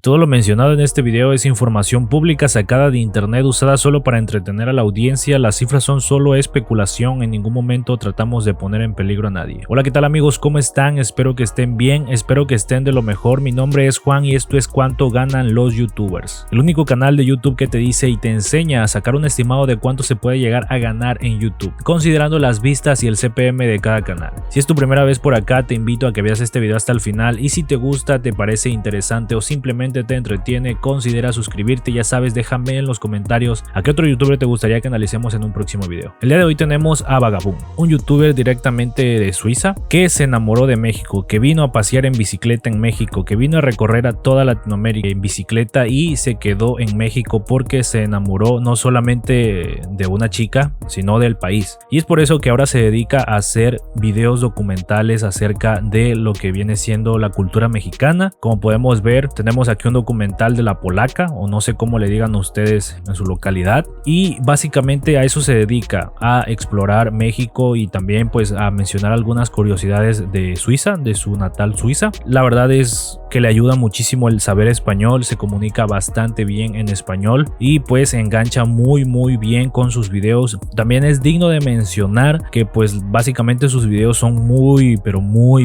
Todo lo mencionado en este video es información pública sacada de internet usada solo para entretener a la audiencia. Las cifras son solo especulación, en ningún momento tratamos de poner en peligro a nadie. Hola, ¿qué tal amigos? ¿Cómo están? Espero que estén bien, espero que estén de lo mejor. Mi nombre es Juan y esto es Cuánto Ganan los YouTubers, el único canal de YouTube que te dice y te enseña a sacar un estimado de cuánto se puede llegar a ganar en YouTube, considerando las vistas y el CPM de cada canal. Si es tu primera vez por acá, te invito a que veas este video hasta el final y si te gusta, te parece interesante o simplemente te entretiene, considera suscribirte. Ya sabes, déjame en los comentarios a qué otro youtuber te gustaría que analicemos en un próximo video. El día de hoy tenemos a Vagaboom, un youtuber directamente de Suiza que se enamoró de México, que vino a pasear en bicicleta en México, que vino a recorrer a toda Latinoamérica en bicicleta y se quedó en México porque se enamoró no solamente de una chica, sino del país. Y es por eso que ahora se dedica a hacer videos documentales acerca de lo que viene siendo la cultura mexicana. Como podemos ver, tenemos aquí un documental de La Polaca, o no sé cómo le digan ustedes en su localidad, y básicamente a eso se dedica, a explorar México y también pues a mencionar algunas curiosidades de Suiza, de su natal Suiza. La verdad es que le ayuda muchísimo el saber español, se comunica bastante bien en español y pues engancha muy bien con sus videos. También es digno de mencionar que pues básicamente sus videos son muy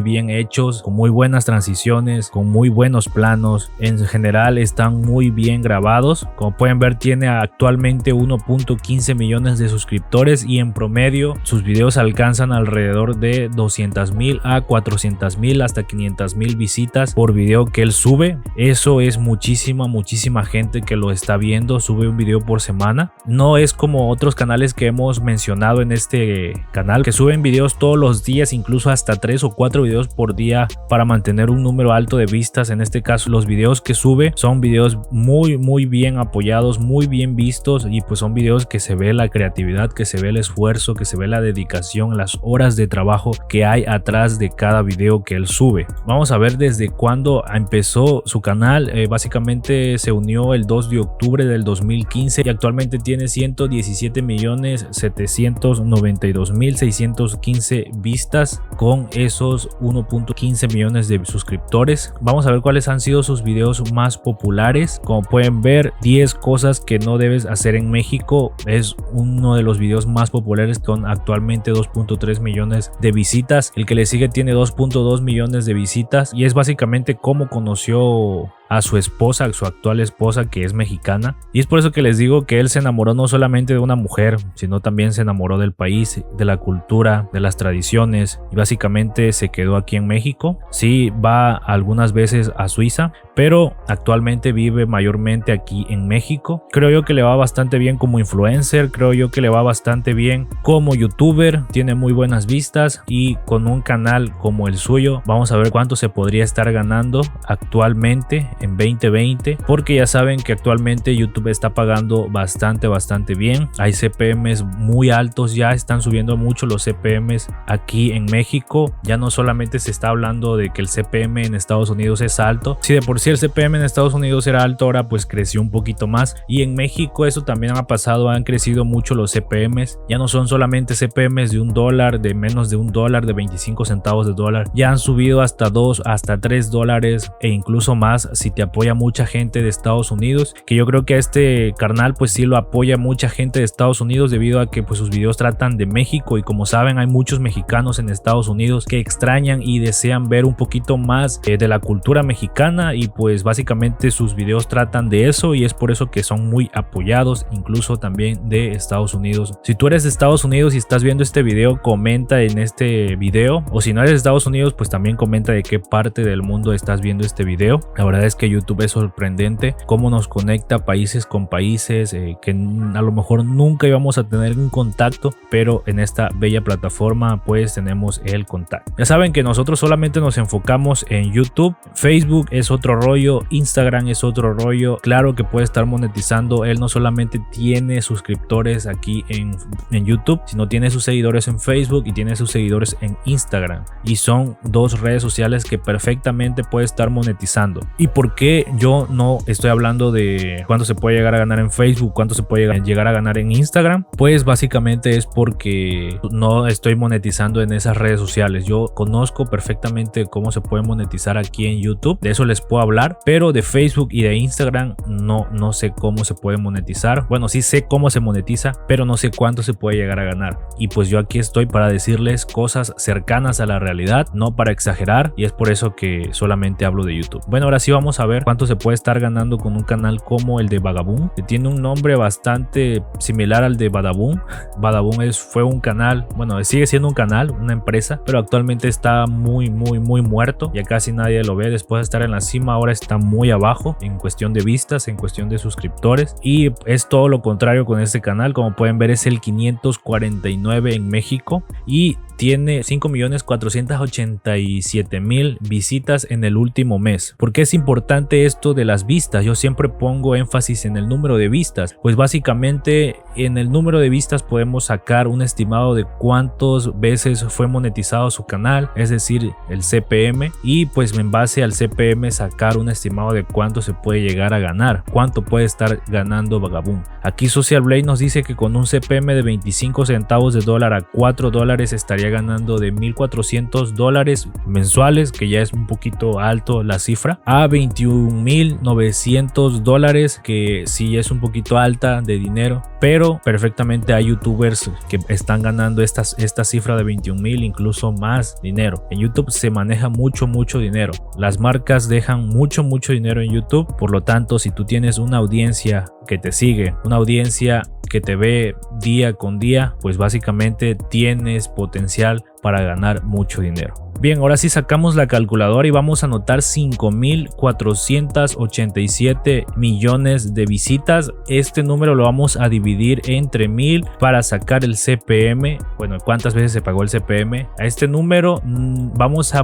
bien hechos, con muy buenas transiciones, con muy buenos planos. En general están muy bien grabados. Como pueden ver, tiene actualmente 1.15 millones de suscriptores y en promedio sus videos alcanzan alrededor de 200,000 a 400,000 hasta 500,000 visitas por video que él sube. Eso es muchísima gente que lo está viendo. Sube un video por semana. No es como otros canales que hemos mencionado en este canal, que suben videos todos los días, incluso hasta 3 o 4 videos por día para mantener un número alto de vistas. En este caso, los videos que sube son videos muy bien apoyados, muy bien vistos, y pues son videos que se ve la creatividad, que se ve el esfuerzo, que se ve la dedicación, las horas de trabajo que hay atrás de cada video que él sube. Vamos a ver desde cuándo empezó su canal. Básicamente se unió el 2 de octubre del 2015 y actualmente tiene 117.792.615 vistas con esos 1.15 millones de suscriptores. Vamos a ver cuáles han sido sus videos más populares. Como pueden ver, 10 cosas que no debes hacer en México es uno de los videos más populares con actualmente 2.3 millones de visitas. El que le sigue tiene 2.2 millones de visitas y es básicamente cómo conoció a su esposa, a su actual esposa, que es mexicana. Y es por eso que les digo que él se enamoró no solamente de una mujer, sino también se enamoró del país, de la cultura, de las tradiciones, y básicamente se quedó aquí en México. Sí, va algunas veces a Suiza, pero actualmente vive mayormente aquí en México. Creo yo que le va bastante bien como influencer, creo yo que le va bastante bien como youtuber, tiene muy buenas vistas, y con un canal como el suyo vamos a ver cuánto se podría estar ganando actualmente en 2020, porque ya saben que actualmente YouTube está pagando bastante bien. Hay CPMs muy altos, ya están subiendo mucho los CPMs aquí en México. Ya no solamente se está hablando de que el CPM en Estados Unidos es alto. Si de por sí el CPM en Estados Unidos era alto, ahora pues creció un poquito más, y en México eso también ha pasado, han crecido mucho los CPMs. Ya no son solamente CPMs de $1, de menos de $1, de 25 centavos de dólar, ya han subido hasta 2, hasta 3 dólares e incluso más si te apoya mucha gente de Estados Unidos, que yo creo que a este carnal pues sí lo apoya mucha gente de Estados Unidos debido a que pues sus videos tratan de México, y como saben hay muchos mexicanos en Estados Unidos que extrañan y desean ver un poquito más de la cultura mexicana, y pues básicamente sus videos tratan de eso, y es por eso que son muy apoyados incluso también de Estados Unidos. Si tú eres de Estados Unidos y estás viendo este video, comenta en este video, o si no eres de Estados Unidos pues también comenta de qué parte del mundo estás viendo este video. La verdad es que YouTube es sorprendente cómo nos conecta países con países que a lo mejor nunca íbamos a tener un contacto, pero en esta bella plataforma pues tenemos el contacto. Ya saben que nosotros solamente nos enfocamos en YouTube. Facebook es otro rollo, Instagram es otro rollo. Claro que puede estar monetizando. Él no solamente tiene suscriptores aquí en YouTube, sino tiene sus seguidores en Facebook y tiene sus seguidores en Instagram, y son dos redes sociales que perfectamente puede estar monetizando. ¿Y por ¿Por qué yo no estoy hablando de cuánto se puede llegar a ganar en Facebook, cuánto se puede llegar a ganar en Instagram? Pues básicamente es porque no estoy monetizando en esas redes sociales. Yo conozco perfectamente cómo se puede monetizar aquí en YouTube, de eso les puedo hablar, pero de Facebook y de Instagram no sé cómo se puede monetizar. Bueno, sí sé cómo se monetiza, pero no sé cuánto se puede llegar a ganar. Y pues yo aquí estoy para decirles cosas cercanas a la realidad, no para exagerar, y es por eso que solamente hablo de YouTube. Bueno, ahora sí vamos a ver cuánto se puede estar ganando con un canal como el de Vagaboom, que tiene un nombre bastante similar al de Badaboom. Badaboom fue un canal, bueno, sigue siendo un canal, una empresa, pero actualmente está muy muerto, ya casi nadie lo ve. Después de estar en la cima, ahora está muy abajo en cuestión de vistas, en cuestión de suscriptores, y es todo lo contrario con este canal. Como pueden ver, es el 549 en México y tiene 5.487.000 visitas en el último mes. ¿Por qué es importante esto de las vistas? Yo siempre pongo énfasis en el número de vistas, pues básicamente en el número de vistas podemos sacar un estimado de cuántas veces fue monetizado su canal, es decir, el CPM, y pues en base al CPM sacar un estimado de cuánto se puede llegar a ganar, cuánto puede estar ganando Vagaboom. Aquí Social Blade nos dice que con un CPM de 25 centavos de dólar a $4 estaría ganando de $1,400 mensuales, que ya es un poquito alto la cifra, a $21,900, que sí es un poquito alta de dinero, pero perfectamente hay youtubers que están ganando esta cifra de 21,000, incluso más dinero. En YouTube se maneja mucho dinero, las marcas dejan mucho dinero en YouTube. Por lo tanto, si tú tienes una audiencia que te sigue, una audiencia que te ve día con día, pues básicamente tienes potencial para ganar mucho dinero. Bien, ahora sí sacamos la calculadora y vamos a anotar 5.487 millones de visitas. Este número lo vamos a dividir entre 1000 para sacar el CPM. Bueno, ¿cuántas veces se pagó el CPM? A este número vamos a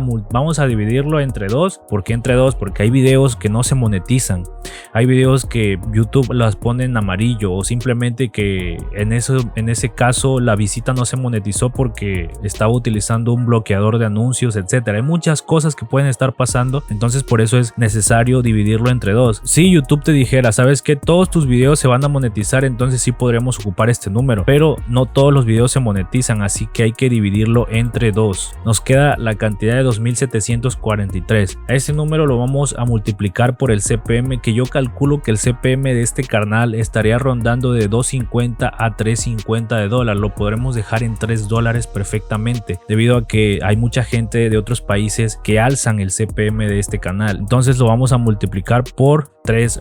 dividirlo entre 2. ¿Por qué entre 2? Porque hay videos que no se monetizan. Hay videos que YouTube las pone en amarillo, o simplemente que en ese caso la visita no se monetizó porque estaba utilizando un bloqueador de anuncios, etcétera. Hay muchas cosas que pueden estar pasando, entonces por eso es necesario dividirlo entre 2. Si YouTube te dijera, sabes que todos tus videos se van a monetizar, entonces sí podremos ocupar este número, pero no todos los videos se monetizan, así que hay que dividirlo entre 2. Nos queda la cantidad de 2.743. A ese número lo vamos a multiplicar por el CPM, que yo calculo que el CPM de este canal estaría rondando de $2.50 a $3.50 de dólar. Lo podremos dejar en $3 perfectamente, debido a que hay mucha gente de otros países que alzan el CPM de este canal. Entonces lo vamos a multiplicar por $3.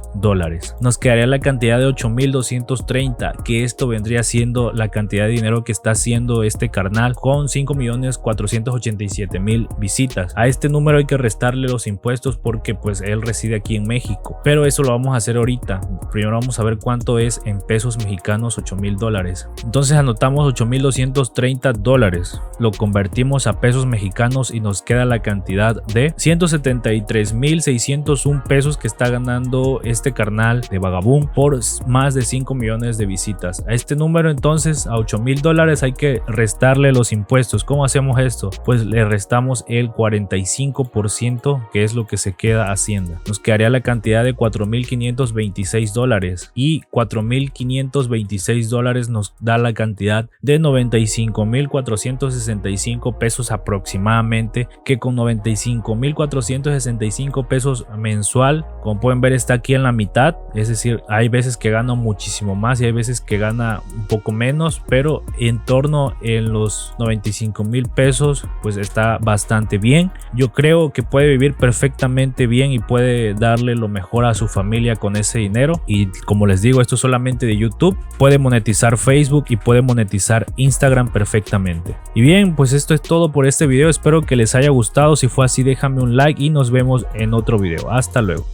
Nos quedaría la cantidad de 8.230, que esto vendría siendo la cantidad de dinero que está haciendo este canal con 5.487.000 visitas. A este número hay que restarle los impuestos porque pues él reside aquí en México, pero eso lo vamos a hacer ahorita. Primero vamos a ver cuánto es en pesos mexicanos. $8.000. Entonces anotamos $8.230, lo convertimos a pesos mexicanos y nos queda la cantidad de 173.601 pesos que está ganando este canal de Vagaboom por más de 5 millones de visitas. A este número, entonces, a $8.000 hay que restarle los impuestos. ¿Cómo hacemos esto? Pues le restamos el 45%, que es lo que se queda Hacienda. Nos quedaría la cantidad de $4.526, y $4.526 nos da la cantidad de 95.465 pesos aproximadamente, que con 95.465 pesos mensual, como pueden ver, está aquí en la mitad. Es decir, hay veces que gana muchísimo más y hay veces que gana un poco menos, pero en torno en los 95,000 pesos pues está bastante bien. Yo creo que puede vivir perfectamente bien y puede darle lo mejor a su familia con ese dinero. Y como les digo, esto es solamente de YouTube. Puede monetizar Facebook y puede monetizar Instagram perfectamente. Y bien, pues esto es todo por este video. Espero que les haya gustado. Si fue así, déjame un like y nos vemos en otro video. Hasta luego.